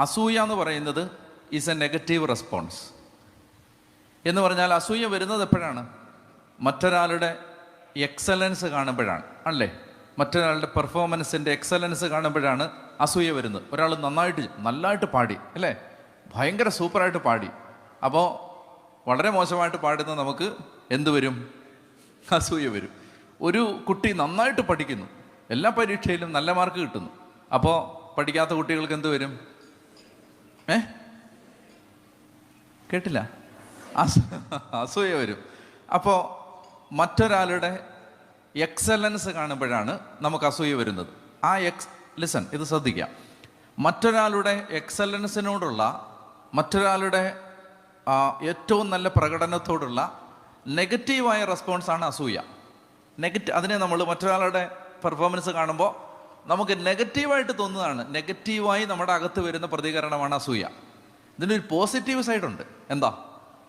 അസൂയ എന്ന് പറയുന്നത് ഈസ് എ നെഗറ്റീവ് റെസ്പോൺസ്. എന്ന് പറഞ്ഞാൽ അസൂയ വരുന്നത് എപ്പോഴാണ്? മറ്റൊരാളുടെ എക്സലൻസ് കാണുമ്പോഴാണ്, അല്ലേ? മറ്റൊരാളുടെ പെർഫോമൻസിൻ്റെ എക്സലൻസ് കാണുമ്പോഴാണ് അസൂയ വരുന്നത്. ഒരാൾ നന്നായിട്ട് പാടി, അല്ലേ? ഭയങ്കര സൂപ്പറായിട്ട് പാടി. അപ്പോൾ വളരെ മോശമായിട്ട് പാടുന്ന നമുക്ക് എന്ത് വരും? അസൂയ വരും. ഒരു കുട്ടി നന്നായിട്ട് പഠിക്കുന്നു, എല്ലാ പരീക്ഷയിലും നല്ല മാർക്ക് കിട്ടുന്നു. അപ്പോൾ പഠിക്കാത്ത കുട്ടികൾക്ക് എന്ത് വരും? കേട്ടില്ല? അസൂയ വരും. അപ്പോൾ മറ്റൊരാളുടെ എക്സലൻസ് കാണുമ്പോഴാണ് നമുക്ക് അസൂയ വരുന്നത്. ആ ലിസൺ, ഇത് ശ്രദ്ധിക്കാം. മറ്റൊരാളുടെ എക്സലൻസിനോടുള്ള, മറ്റൊരാളുടെ ഏറ്റവും നല്ല പ്രകടനത്തോടുള്ള നെഗറ്റീവായ റെസ്പോൺസാണ് അസൂയ. അതിനെ നമ്മൾ മറ്റൊരാളുടെ പെർഫോമൻസ് കാണുമ്പോൾ നമുക്ക് നെഗറ്റീവായിട്ട് തോന്നുന്നതാണ്, നെഗറ്റീവായി നമ്മുടെ അകത്ത് വരുന്ന പ്രതികരണമാണ് അസൂയ. ഇതിനൊരു പോസിറ്റീവ് സൈഡുണ്ട്. എന്താ?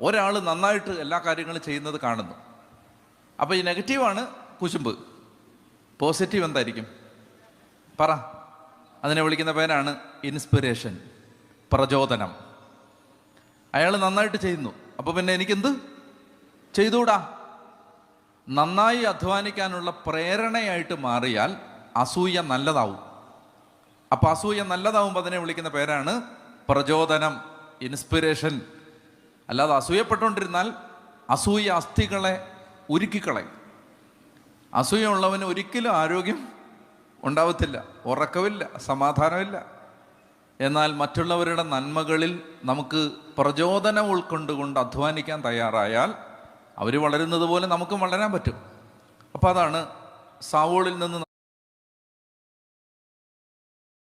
ഒരാൾ നന്നായിട്ട് എല്ലാ കാര്യങ്ങളും ചെയ്യുന്നത് കാണുന്നു. അപ്പോൾ ഈ നെഗറ്റീവാണ് കുശുമ്പ്. പോസിറ്റീവ് എന്തായിരിക്കും? പറ. അതിനെ വിളിക്കുന്ന പേരാണ് ഇൻസ്പിറേഷൻ, പ്രചോദനം. അയാൾ നന്നായിട്ട് ചെയ്യുന്നു, അപ്പോൾ പിന്നെ എനിക്കെന്ത് ചെയ്തുകൂടാ? നന്നായി അധ്വാനിക്കാനുള്ള പ്രേരണയായിട്ട് മാറിയാൽ അസൂയ നല്ലതാവും. അപ്പോൾ അസൂയ നല്ലതാവുമ്പോൾ അതിനെ വിളിക്കുന്ന പേരാണ് പ്രചോദനം, ഇൻസ്പിറേഷൻ. അല്ലാതെ അസൂയപ്പെട്ടുകൊണ്ടിരുന്നാൽ അസൂയ അസ്ഥികളെ ഉരുക്കിക്കളയും. അസൂയ ഉള്ളവന് ഒരിക്കലും ആരോഗ്യം ഉണ്ടാവത്തില്ല, ഉറക്കമില്ല, സമാധാനമില്ല. എന്നാൽ മറ്റുള്ളവരുടെ നന്മകളിൽ നമുക്ക് പ്രചോദനം ഉൾക്കൊണ്ടുകൊണ്ട് അധ്വാനിക്കാൻ തയ്യാറായാൽ അവർ വളരുന്നത് പോലെ നമുക്കും വളരാൻ പറ്റും. അപ്പോൾ അതാണ് സാവൂളിൽ നിന്ന്